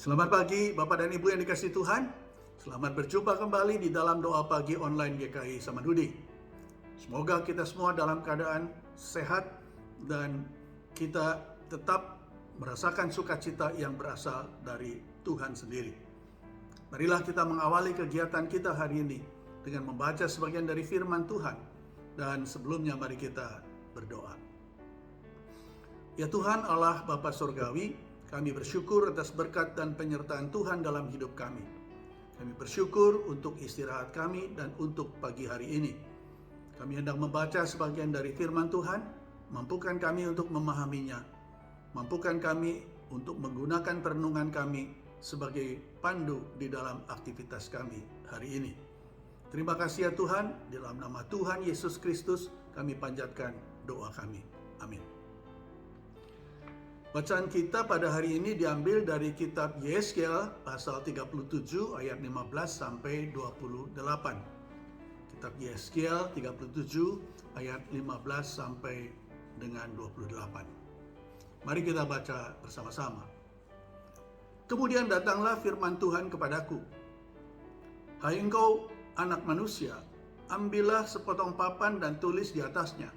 Selamat pagi Bapak dan Ibu yang dikasihi Tuhan. Selamat berjumpa kembali di dalam doa pagi online GKI Samanhudi. Semoga kita semua dalam keadaan sehat dan kita tetap merasakan sukacita yang berasal dari Tuhan sendiri. Marilah kita mengawali kegiatan kita hari ini dengan membaca sebagian dari firman Tuhan. Dan sebelumnya mari kita berdoa. Ya Tuhan Allah Bapa Surgawi, kami bersyukur atas berkat dan penyertaan Tuhan dalam hidup kami. Kami bersyukur untuk istirahat kami dan untuk pagi hari ini. Kami hendak membaca sebagian dari firman Tuhan, mampukan kami untuk memahaminya. Mampukan kami untuk menggunakan perenungan kami sebagai pandu di dalam aktivitas kami hari ini. Terima kasih ya Tuhan, di dalam nama Tuhan Yesus Kristus kami panjatkan doa kami. Amin. Bacaan kita pada hari ini diambil dari kitab Yeskel pasal 37 ayat 15 sampai 28. Kitab Yeskel 37 ayat 15 sampai dengan 28. Mari kita baca bersama-sama. Kemudian datanglah firman Tuhan kepadaku. Hai engkau anak manusia, ambillah sepotong papan dan tulis di atasnya.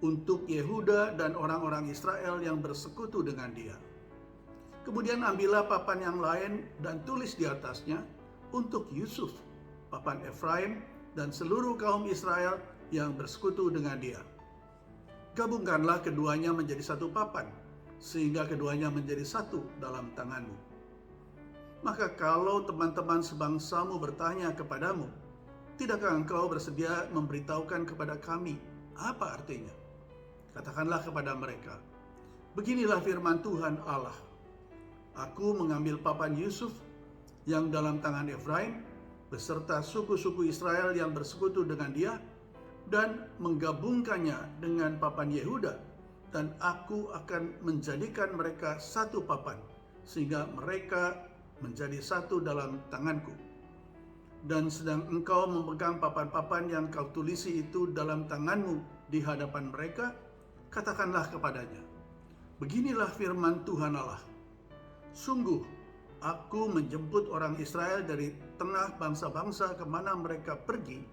Untuk Yehuda dan orang-orang Israel yang bersekutu dengan dia. Kemudian ambillah papan yang lain dan tulis di atasnya untuk Yusuf, papan Efraim dan seluruh kaum Israel yang bersekutu dengan dia. Gabungkanlah keduanya menjadi satu papan, sehingga keduanya menjadi satu dalam tanganmu. Maka kalau teman-teman sebangsamu bertanya kepadamu, tidakkah engkau bersedia memberitahukan kepada kami apa artinya? Katakanlah kepada mereka, beginilah firman Tuhan Allah. Aku mengambil papan Yusuf yang dalam tangan Efraim, beserta suku-suku Israel yang bersekutu dengan dia, dan menggabungkannya dengan papan Yehuda, dan aku akan menjadikan mereka satu papan, sehingga mereka menjadi satu dalam tanganku. Dan sedang engkau memegang papan-papan yang kau tulisi itu dalam tanganmu di hadapan mereka, katakanlah kepadanya, beginilah firman Tuhan Allah. Sungguh, aku menjemput orang Israel dari tengah bangsa-bangsa kemana mereka pergi.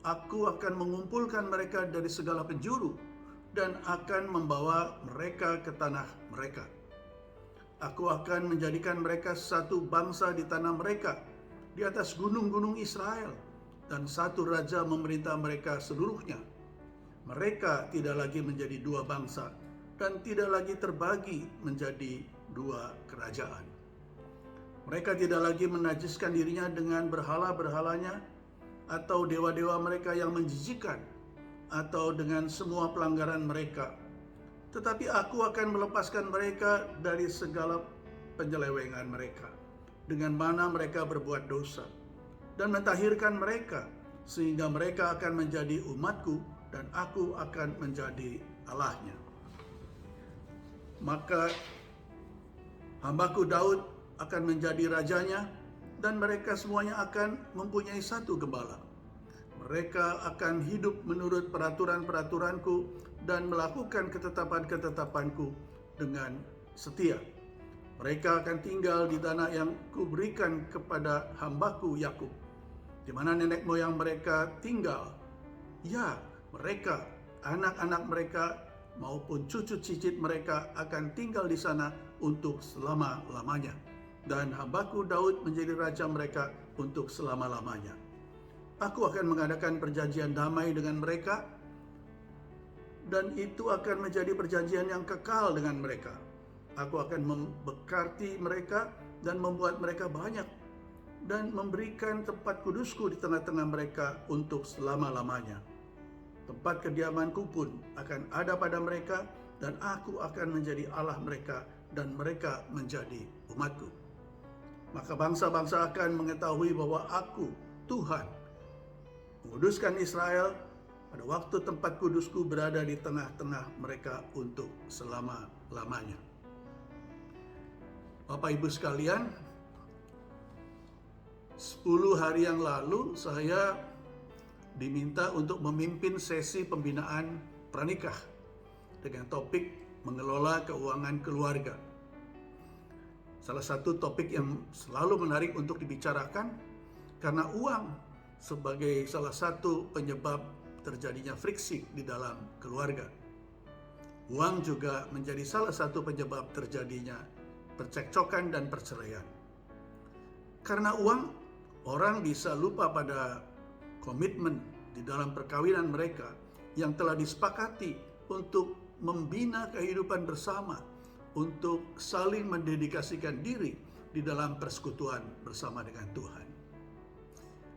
Aku akan mengumpulkan mereka dari segala penjuru dan akan membawa mereka ke tanah mereka. Aku akan menjadikan mereka satu bangsa di tanah mereka, di atas gunung-gunung Israel, dan satu raja memerintah mereka seluruhnya. Mereka tidak lagi menjadi dua bangsa dan tidak lagi terbagi menjadi dua kerajaan. Mereka tidak lagi menajiskan dirinya dengan berhala-berhalanya atau dewa-dewa mereka yang menjijikkan atau dengan semua pelanggaran mereka. Tetapi aku akan melepaskan mereka dari segala penyelewengan mereka, dengan mana mereka berbuat dosa, dan mentahirkan mereka, sehingga mereka akan menjadi umatku, dan aku akan menjadi Allahnya. Maka hambaku Daud akan menjadi rajanya, dan mereka semuanya akan mempunyai satu gembala. Mereka akan hidup menurut peraturan-peraturanku dan melakukan ketetapan-ketetapanku dengan setia. Mereka akan tinggal di tanah yang kuberikan kepada hambaku Yakub, di mana nenek moyang mereka tinggal. Ya, mereka, anak-anak mereka, maupun cucu cicit mereka akan tinggal di sana untuk selama-lamanya. Dan hambaku Daud menjadi raja mereka untuk selama-lamanya. Aku akan mengadakan perjanjian damai dengan mereka, dan itu akan menjadi perjanjian yang kekal dengan mereka. Aku akan memberkati mereka dan membuat mereka banyak, dan memberikan tempat kudusku di tengah-tengah mereka untuk selama-lamanya. Tempat kediamanku pun akan ada pada mereka, dan aku akan menjadi Allah mereka, dan mereka menjadi umatku. Maka bangsa-bangsa akan mengetahui bahwa aku, Tuhan, menguduskan Israel pada waktu tempat kudusku berada di tengah-tengah mereka untuk selama-lamanya. Bapak Ibu sekalian, 10 hari yang lalu saya diminta untuk memimpin sesi pembinaan pranikah dengan topik mengelola keuangan keluarga. salah satu topik yang selalu menarik untuk dibicarakan karena uang sebagai salah satu penyebab terjadinya friksi di dalam keluarga. Uang juga menjadi salah satu penyebab terjadinya percekcokan dan perceraian. Karena uang, orang bisa lupa pada komitmen di dalam perkawinan mereka yang telah disepakati untuk membina kehidupan bersama, untuk saling mendedikasikan diri di dalam persekutuan bersama dengan Tuhan.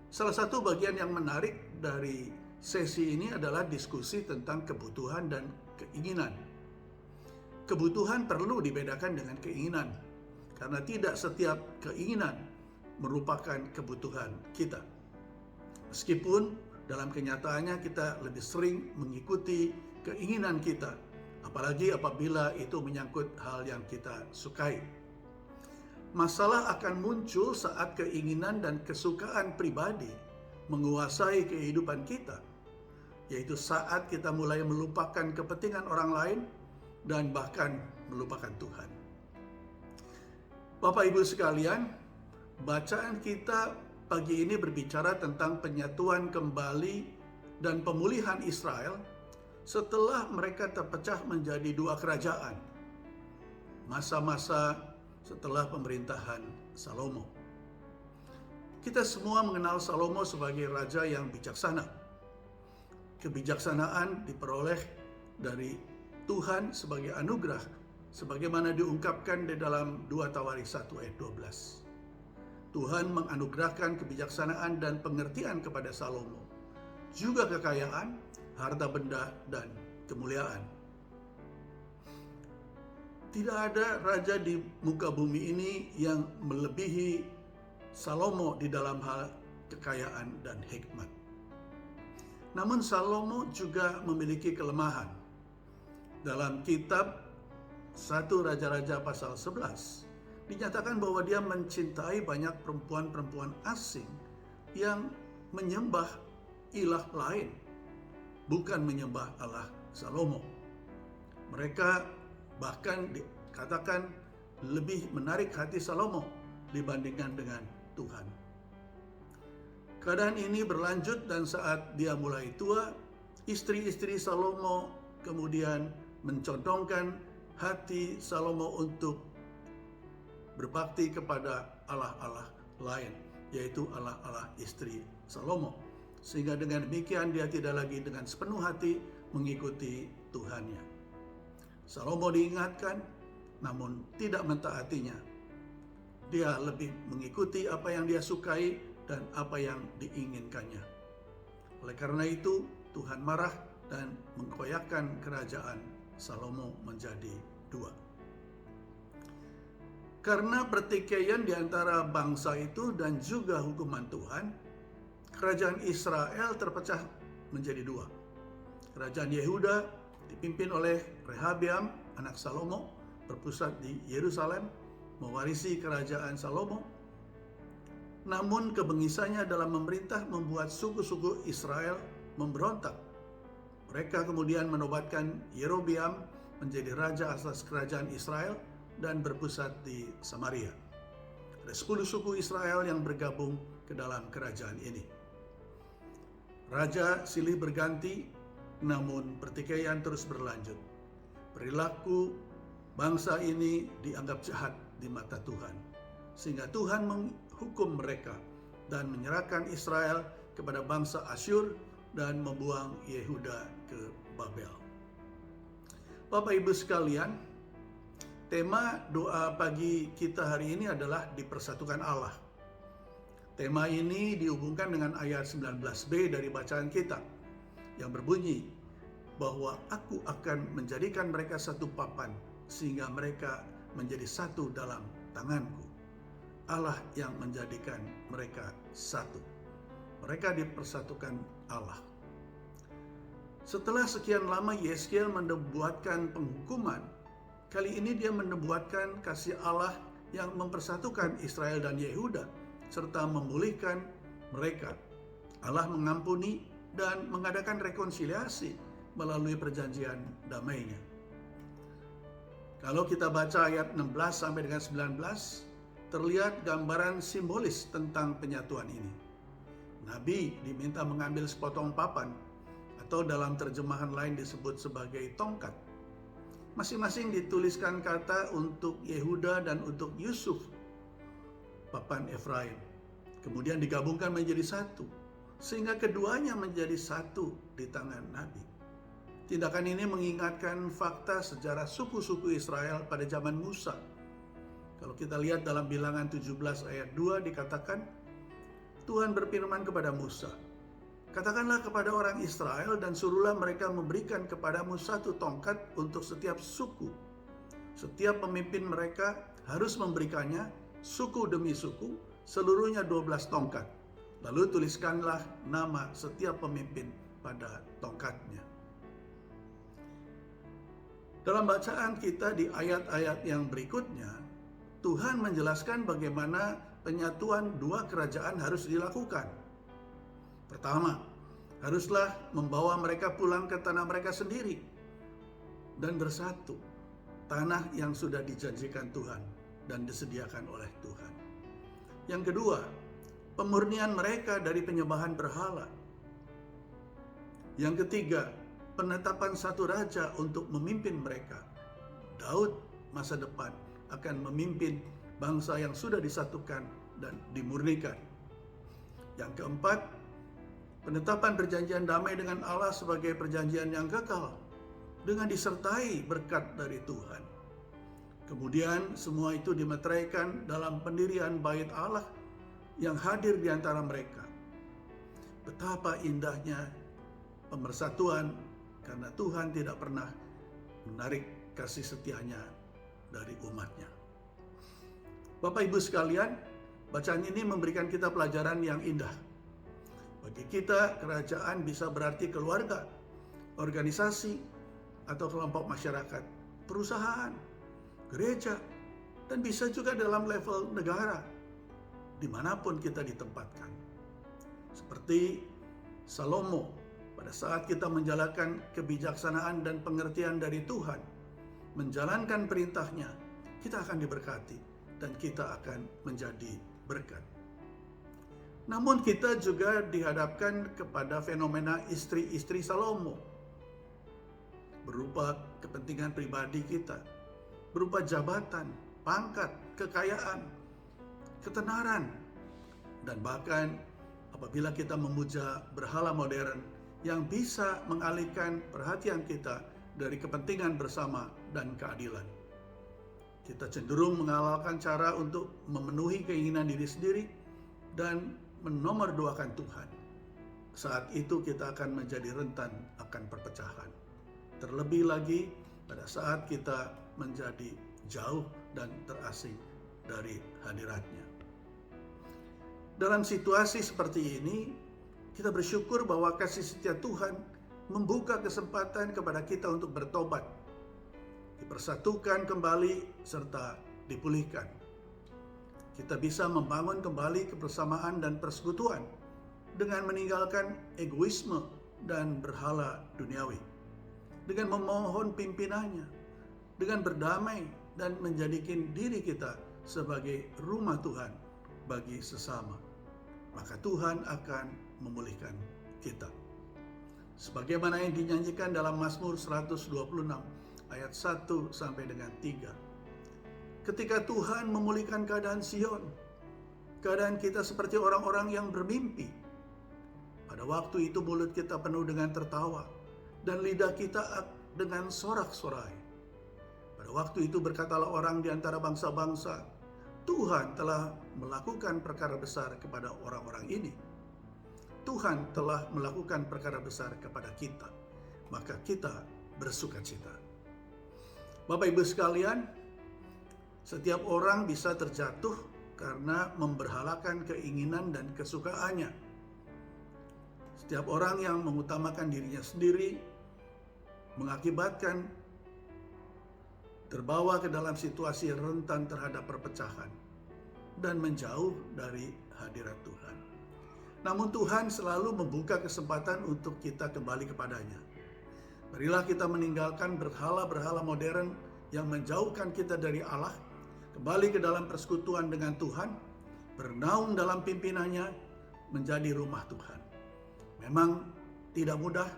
Salah satu bagian yang menarik dari sesi ini adalah diskusi tentang kebutuhan dan keinginan. Kebutuhan perlu dibedakan dengan keinginan, karena tidak setiap keinginan merupakan kebutuhan kita. Meskipun dalam kenyataannya kita lebih sering mengikuti keinginan kita, apalagi apabila itu menyangkut hal yang kita sukai. Masalah akan muncul saat keinginan dan kesukaan pribadi menguasai kehidupan kita, yaitu saat kita mulai melupakan kepentingan orang lain dan bahkan melupakan Tuhan. Bapak Ibu sekalian, bacaan kita pagi ini berbicara tentang penyatuan kembali dan pemulihan Israel setelah mereka terpecah menjadi dua kerajaan. Masa-masa setelah pemerintahan Salomo. Kita semua mengenal Salomo sebagai raja yang bijaksana. Kebijaksanaan diperoleh dari Tuhan sebagai anugerah, sebagaimana diungkapkan di dalam 2 Tawarikh 1 ayat 12. Tuhan menganugerahkan kebijaksanaan dan pengertian kepada Salomo, juga kekayaan, harta benda, dan kemuliaan. Tidak ada raja di muka bumi ini yang melebihi Salomo di dalam hal kekayaan dan hikmat. Namun Salomo juga memiliki kelemahan. Dalam kitab 1 Raja-Raja pasal 11, dinyatakan bahwa dia mencintai banyak perempuan-perempuan asing yang menyembah ilah lain, bukan menyembah Allah Salomo. Mereka bahkan dikatakan lebih menarik hati Salomo dibandingkan dengan Tuhan. Keadaan ini berlanjut dan saat dia mulai tua, istri-istri Salomo kemudian mencondongkan hati Salomo untuk berbakti kepada Allah-Allah lain, yaitu Allah-Allah istri Salomo. Sehingga dengan demikian dia tidak lagi dengan sepenuh hati mengikuti Tuhannya. Salomo diingatkan, namun tidak mentaatinya. Dia lebih mengikuti apa yang dia sukai dan apa yang diinginkannya. Oleh karena itu, Tuhan marah dan mengkoyakkan kerajaan Salomo menjadi dua. Karena pertikaian di antara bangsa itu dan juga hukuman Tuhan, kerajaan Israel terpecah menjadi dua. Kerajaan Yehuda dipimpin oleh Rehabeam, anak Salomo, berpusat di Yerusalem, mewarisi kerajaan Salomo. Namun kebengisannya dalam memerintah membuat suku-suku Israel memberontak. Mereka kemudian menobatkan Yerobeam menjadi raja atas kerajaan Israel dan berpusat di Samaria. Ada 10 suku Israel yang bergabung ke dalam kerajaan ini. Raja silih berganti, namun pertikaian terus berlanjut. Perilaku bangsa ini dianggap jahat di mata Tuhan, sehingga Tuhan menghukum mereka dan menyerahkan Israel kepada bangsa Asyur dan membuang Yehuda ke Babel. Bapak Ibu sekalian, tema doa pagi kita hari ini adalah dipersatukan Allah. Tema ini dihubungkan dengan ayat 19b dari bacaan kita yang berbunyi bahwa aku akan menjadikan mereka satu papan sehingga mereka menjadi satu dalam tanganku. Allah yang menjadikan mereka satu. Mereka dipersatukan Allah. Setelah sekian lama Yeskel menubuatkan penghukuman, kali ini dia menubuatkan kasih Allah yang mempersatukan Israel dan Yehuda serta memulihkan mereka. Allah mengampuni dan mengadakan rekonsiliasi melalui perjanjian damainya. Kalau kita baca ayat 16 sampai dengan 19, terlihat gambaran simbolis tentang penyatuan ini. Nabi diminta mengambil sepotong papan, atau dalam terjemahan lain disebut sebagai tongkat. Masing-masing dituliskan kata untuk Yehuda dan untuk Yusuf, papan Efraim. Kemudian digabungkan menjadi satu, sehingga keduanya menjadi satu di tangan Nabi. Tindakan ini mengingatkan fakta sejarah suku-suku Israel pada zaman Musa. Kalau kita lihat dalam Bilangan 17 ayat 2 dikatakan, Tuhan berfirman kepada Musa, "Katakanlah kepada orang Israel dan suruhlah mereka memberikan kepadamu satu tongkat untuk setiap suku. Setiap pemimpin mereka harus memberikannya suku demi suku, seluruhnya 12 tongkat. Lalu tuliskanlah nama setiap pemimpin pada tongkatnya." Dalam bacaan kita di ayat-ayat yang berikutnya, Tuhan menjelaskan bagaimana penyatuan dua kerajaan harus dilakukan. Pertama, haruslah membawa mereka pulang ke tanah mereka sendiri dan bersatu, tanah yang sudah dijanjikan Tuhan dan disediakan oleh Tuhan. Yang kedua, pemurnian mereka dari penyembahan berhala. Yang ketiga, penetapan satu raja untuk memimpin mereka. Daud masa depan akan memimpin bangsa yang sudah disatukan dan dimurnikan. Yang keempat, penetapan perjanjian damai dengan Allah sebagai perjanjian yang kekal dengan disertai berkat dari Tuhan. Kemudian semua itu dimeteraikan dalam pendirian bait Allah yang hadir di antara mereka. Betapa indahnya pemersatuan, karena Tuhan tidak pernah menarik kasih setianya dari umatnya. Bapak Ibu sekalian, bacaan ini memberikan kita pelajaran yang indah. Bagi kita, kerajaan bisa berarti keluarga, organisasi, atau kelompok masyarakat, perusahaan, gereja, dan bisa juga dalam level negara, dimanapun kita ditempatkan. Seperti Salomo, pada saat kita menjalankan kebijaksanaan dan pengertian dari Tuhan, menjalankan perintahnya, kita akan diberkati dan kita akan menjadi berkat. Namun kita juga dihadapkan kepada fenomena istri-istri Salomo, berupa kepentingan pribadi kita, berupa jabatan, pangkat, kekayaan, ketenaran, dan bahkan apabila kita memuja berhala modern yang bisa mengalihkan perhatian kita dari kepentingan bersama dan keadilan. Kita cenderung mengalalkan cara untuk memenuhi keinginan diri sendiri dan menomorduakan Tuhan. Saat itu kita akan menjadi rentan akan perpecahan. Terlebih lagi pada saat kita menjadi jauh dan terasing dari hadiratnya. Dalam situasi seperti ini, kita bersyukur bahwa kasih setia Tuhan membuka kesempatan kepada kita untuk bertobat, dipersatukan kembali, serta dipulihkan. Kita bisa membangun kembali kebersamaan dan persekutuan dengan meninggalkan egoisme dan berhala duniawi, dengan memohon pimpinannya, dengan berdamai dan menjadikan diri kita sebagai rumah Tuhan bagi sesama. Maka Tuhan akan memulihkan kita. Sebagaimana yang dinyanyikan dalam Mazmur 126 ayat 1 sampai dengan 3. Ketika Tuhan memulihkan keadaan Sion, keadaan kita seperti orang-orang yang bermimpi. Pada waktu itu mulut kita penuh dengan tertawa dan lidah kita dengan sorak-sorai. Pada waktu itu berkatalah orang di antara bangsa-bangsa, Tuhan telah melakukan perkara besar kepada orang-orang ini. Tuhan telah melakukan perkara besar kepada kita, maka kita bersukacita. Bapak Ibu sekalian, setiap orang bisa terjatuh karena memberhalakan keinginan dan kesukaannya. Setiap orang yang mengutamakan dirinya sendiri mengakibatkan terbawa ke dalam situasi rentan terhadap perpecahan dan menjauh dari hadirat Tuhan. Namun Tuhan selalu membuka kesempatan untuk kita kembali kepadanya. Marilah kita meninggalkan berhala-berhala modern yang menjauhkan kita dari Allah, kembali ke dalam persekutuan dengan Tuhan, bernaung dalam pimpinannya, menjadi rumah Tuhan. Memang tidak mudah,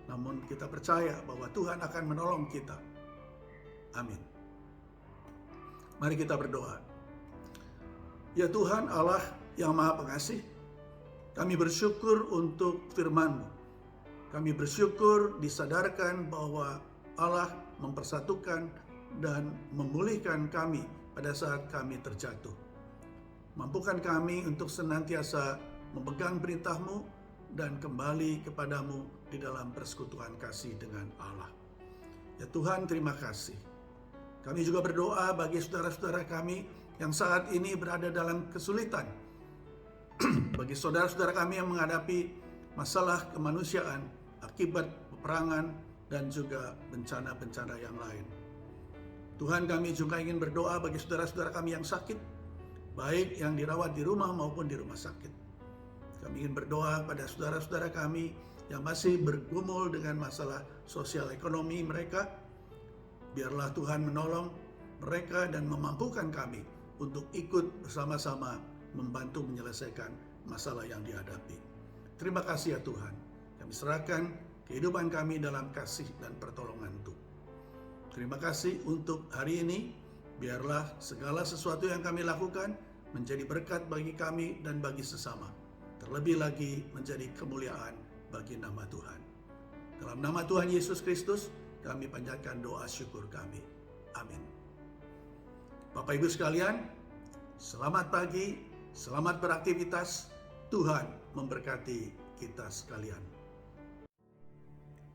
namun kita percaya bahwa Tuhan akan menolong kita. Amin. Mari kita berdoa. Ya Tuhan Allah yang Maha Pengasih, kami bersyukur untuk firman-Mu. Kami bersyukur disadarkan bahwa Allah mempersatukan dan memulihkan kami pada saat kami terjatuh. Mampukan kami untuk senantiasa memegang perintah-Mu dan kembali kepadamu di dalam persekutuan kasih dengan Allah. Ya Tuhan, terima kasih. Kami juga berdoa bagi saudara-saudara kami yang saat ini berada dalam kesulitan. Bagi saudara-saudara kami yang menghadapi masalah kemanusiaan akibat peperangan dan juga bencana-bencana yang lain. Tuhan, kami juga ingin berdoa bagi saudara-saudara kami yang sakit, baik yang dirawat di rumah maupun di rumah sakit. Kami ingin berdoa pada saudara-saudara kami yang masih bergumul dengan masalah sosial ekonomi mereka. Biarlah Tuhan menolong mereka dan memampukan kami untuk ikut bersama-sama membantu menyelesaikan masalah yang dihadapi. Terima kasih ya Tuhan. Kami serahkan kehidupan kami dalam kasih dan pertolongan-Mu. Terima kasih untuk hari ini. Biarlah segala sesuatu yang kami lakukan menjadi berkat bagi kami dan bagi sesama. Terlebih lagi menjadi kemuliaan bagi nama Tuhan. Dalam nama Tuhan Yesus Kristus, kami panjatkan doa syukur kami. Amin. Bapak Ibu sekalian, selamat pagi, selamat beraktivitas. Tuhan memberkati kita sekalian.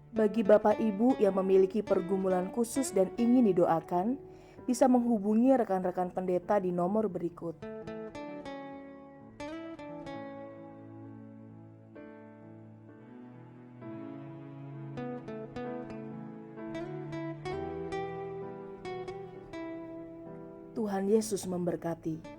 Bagi Bapak Ibu yang memiliki pergumulan khusus dan ingin didoakan, bisa menghubungi rekan-rekan pendeta di nomor berikut. Tuhan Yesus memberkati.